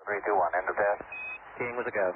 3, 2, 1, end of test. Keying with a go.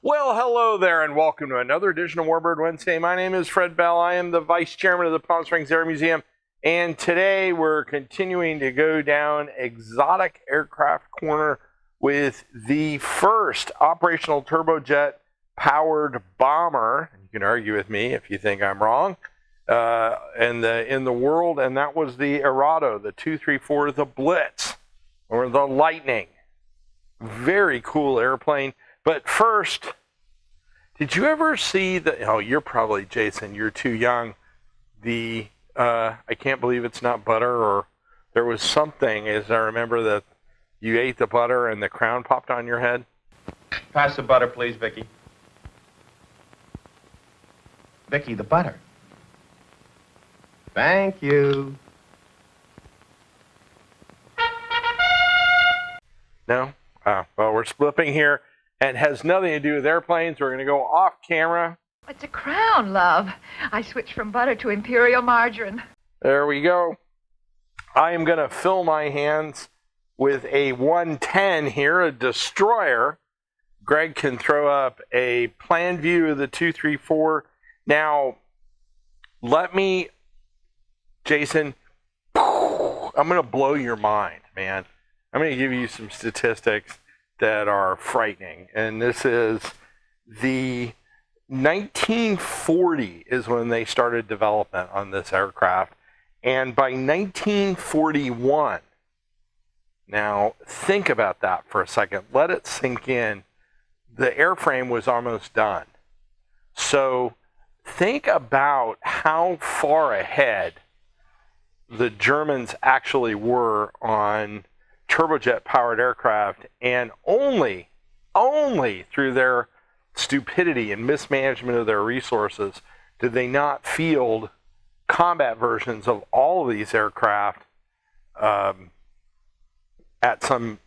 Well, hello there, and welcome to another edition of Warbird Wednesday. My name is Fred Bell. I am the Vice Chairman of the Palm Springs Air Museum, and today we're continuing to go down exotic aircraft corner with the first operational turbojet-powered bomber. You can argue with me if you think I'm wrong. In the world, and that was the Arado, the 234, the Blitz, or the Lightning. Very cool airplane. But first, did you ever see the, oh, you're probably, Jason, you're too young, the, I can't believe it's not butter, or there was something, as I remember, that you ate the butter and the crown popped on your head? Pass the butter, please, Vicky. Vicky, the butter. Thank you. No? Well, we're slipping here. And has nothing to do with airplanes. We're going to go off camera. It's a crown, love. I switched from butter to imperial margarine. There we go. I am going to fill my hands with a 110 here, a destroyer. Greg can throw up a plan view of the 234. Now, let me, Jason, I'm going to blow your mind, man. I'm going to give you some statistics that are frightening. And this is the 1940 is when they started development on this aircraft. And by 1941, now think about that for a second. Let it sink in. The airframe was almost done. So think about how far ahead the Germans actually were on turbojet-powered aircraft, and only through their stupidity and mismanagement of their resources did they not field combat versions of all of these aircraft at some,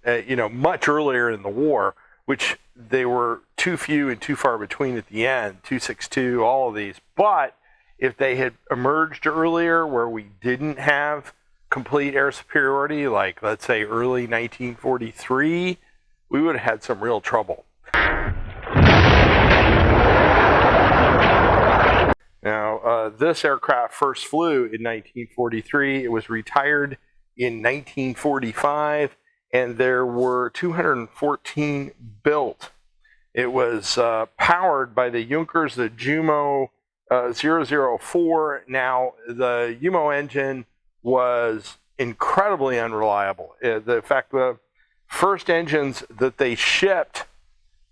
much earlier in the war, which they were too few and too far between at the end, 262, all of these. But if they had emerged earlier where we didn't have complete air superiority, like let's say early 1943, we would have had some real trouble. Now, this aircraft first flew in 1943. It was retired in 1945, and there were 214 built. It was powered by the Junkers, the Jumo 004. Now, the Jumo engine was incredibly unreliable. In fact, the first engines that they shipped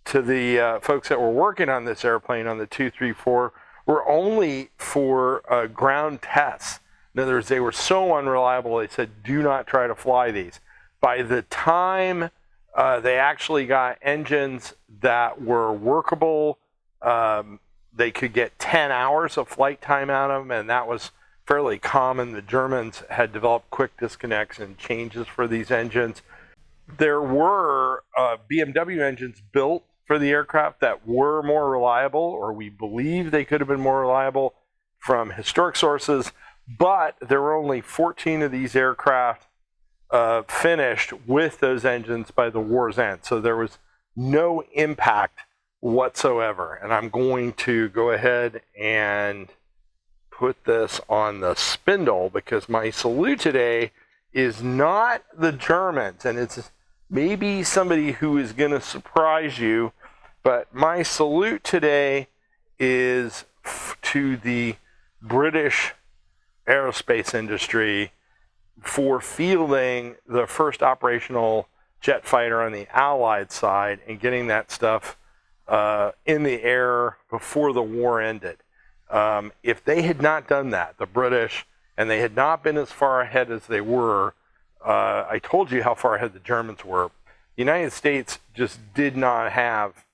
to the folks that were working on this airplane on the 234 were only for ground tests. In other words, they were so unreliable, they said, do not try to fly these. By the time they actually got engines that were workable, they could get 10 hours of flight time out of them, and that was fairly common. The Germans had developed quick disconnects and changes for these engines. There were BMW engines built for the aircraft that were more reliable, or we believe they could have been more reliable from historic sources, but there were only 14 of these aircraft finished with those engines by the war's end. So there was no impact whatsoever. And I'm going to go ahead and put this on the spindle because my salute today is not the Germans, and it's maybe somebody who is going to surprise you, but my salute today is to the British aerospace industry for fielding the first operational jet fighter on the Allied side and getting that stuff in the air before the war ended. If they had not done that, the British, and they had not been as far ahead as they were, I told you how far ahead the Germans were. The United States just did not have,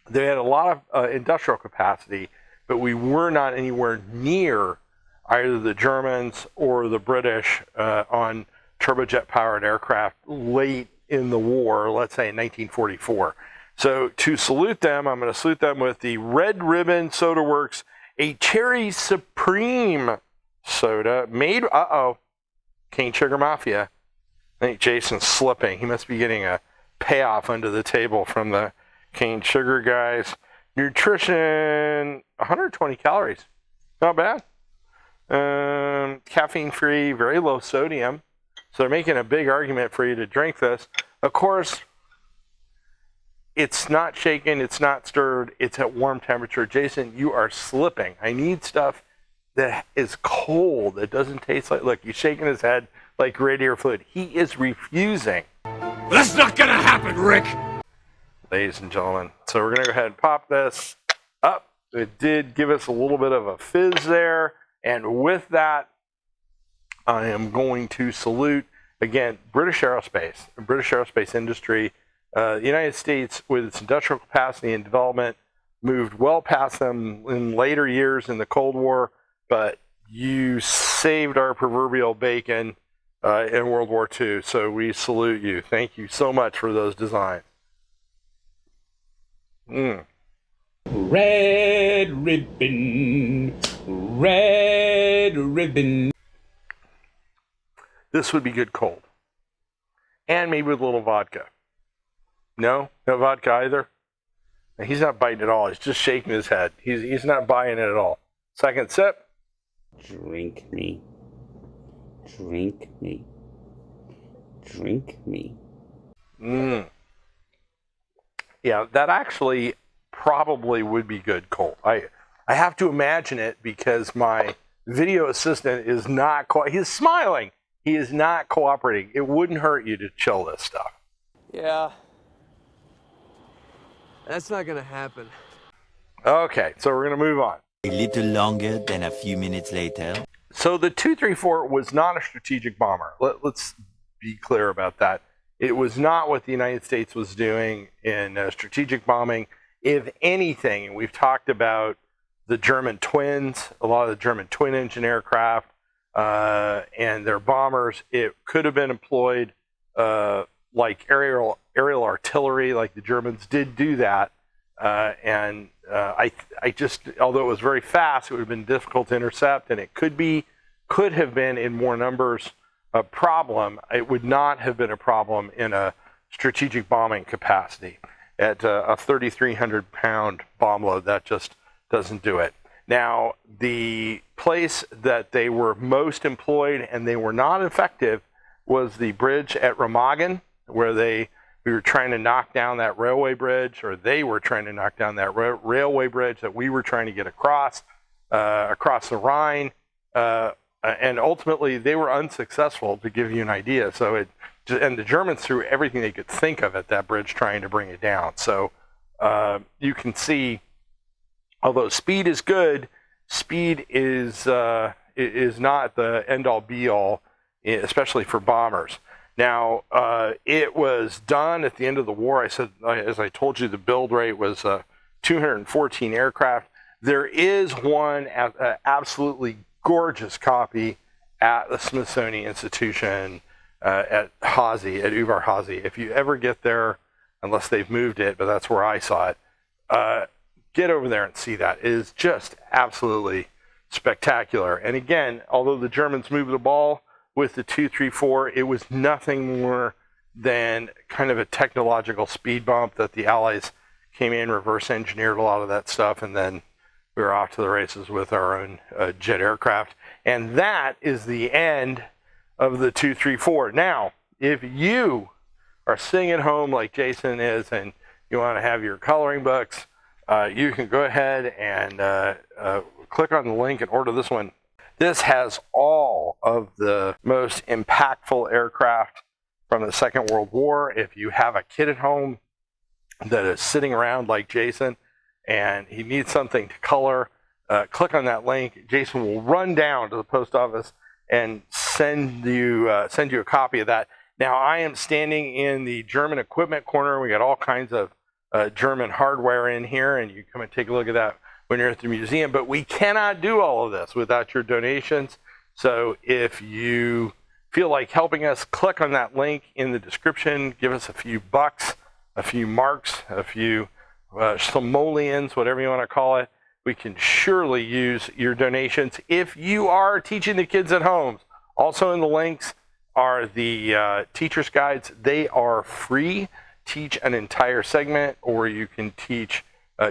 they had a lot of industrial capacity, but we were not anywhere near either the Germans or the British on turbojet-powered aircraft late in the war, let's say in 1944. So to salute them, I'm going to salute them with the Red Ribbon Soda Works, a Cherry Supreme soda made, Cane Sugar Mafia. I think Jason's slipping. He must be getting a payoff under the table from the Cane Sugar guys. Nutrition, 120 calories. Not bad. Caffeine-free, very low sodium. So they're making a big argument for you to drink this. Of course, it's not shaken, it's not stirred, it's at warm temperature. Jason, you are slipping. I need stuff that is cold. It doesn't taste like, look, he's shaking his head like radiator fluid. He is refusing. That's not gonna happen, Rick! Ladies and gentlemen. So we're gonna go ahead and pop this up. It did give us a little bit of a fizz there. And with that, I am going to salute, again, British aerospace, the British aerospace industry. The United States, with its industrial capacity and development, moved well past them in later years in the Cold War, but you saved our proverbial bacon in World War II, so we salute you. Thank you so much for those designs. Red ribbon, red ribbon. This would be good cold. And maybe with a little vodka. No? No vodka either? He's not biting at all. He's just shaking his head. He's not buying it at all. Second sip. Drink me. Drink me. Drink me. Yeah, that actually probably would be good cold. I have to imagine it because my video assistant is not he's smiling. He is not cooperating. It wouldn't hurt you to chill this stuff. Yeah. That's not gonna happen. Okay, so we're gonna move on. A little longer than a few minutes later. So the 234 was not a strategic bomber. Let's be clear about that. It was not what the United States was doing in strategic bombing. If anything, and we've talked about the German twins, a lot of the German twin engine aircraft and their bombers, it could have been employed like aerial artillery, like the Germans did do that. I just, although it was very fast, it would have been difficult to intercept, and it could have been in more numbers a problem. It would not have been a problem in a strategic bombing capacity. At a 3,300-pound bomb load, that just doesn't do it. Now, the place that they were most employed and they were not effective was the bridge at Remagen, where we were trying to knock down that railway bridge, or they were trying to knock down that railway bridge that we were trying to get across the Rhine. And ultimately, they were unsuccessful, to give you an idea. And the Germans threw everything they could think of at that bridge trying to bring it down. So you can see, although speed is good, speed is not the end-all be-all, especially for bombers. Now, it was done at the end of the war. I said, as I told you, the build rate was 214 aircraft. There is one absolutely gorgeous copy at the Smithsonian Institution at Hazy, at Uvar Hazy. If you ever get there, unless they've moved it, but that's where I saw it, get over there and see that. It is just absolutely spectacular. And again, although the Germans moved the ball with the 234, it was nothing more than kind of a technological speed bump that the Allies came in, reverse engineered a lot of that stuff, and then we were off to the races with our own jet aircraft. And that is the end of the 234. Now, if you are sitting at home like Jason is and you want to have your coloring books, you can go ahead and click on the link and order this one. This has all of the most impactful aircraft from the Second World War. If you have a kid at home that is sitting around like Jason and he needs something to color, click on that link. Jason will run down to the post office and send you a copy of that. Now, I am standing in the German equipment corner. We got all kinds of German hardware in here, and you come and take a look at that when you're at the museum. But we cannot do all of this without your donations. So if you feel like helping us, click on that link in the description. Give us a few bucks, a few marks, a few simoleons, whatever you want to call it. We can surely use your donations if you are teaching the kids at home. Also in the links are the teacher's guides. They are free. Teach an entire segment, or you can teach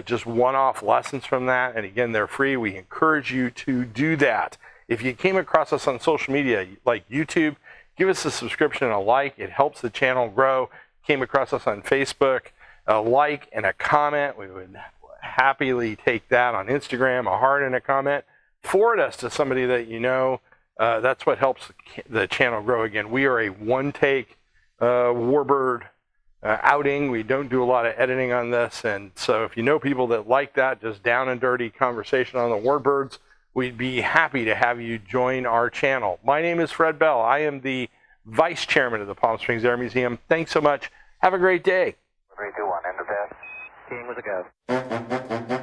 just one-off lessons from that. And again, they're free. We encourage you to do that. If you came across us on social media like YouTube, give us a subscription and a like. It helps the channel grow. Came across us on Facebook, a like and a comment. We would happily take that. On Instagram, a heart and a comment. Forward us to somebody that you know. That's what helps the channel grow. Again, we are a one-take Warbird outing. We don't do a lot of editing on this, and so if you know people that like that, just down and dirty conversation on the Warbirds, we'd be happy to have you join our channel. My name is Fred Bell. I am the Vice Chairman of the Palm Springs Air Museum. Thanks so much. Have a great day. 3, 2, 1, end of test. King with a go.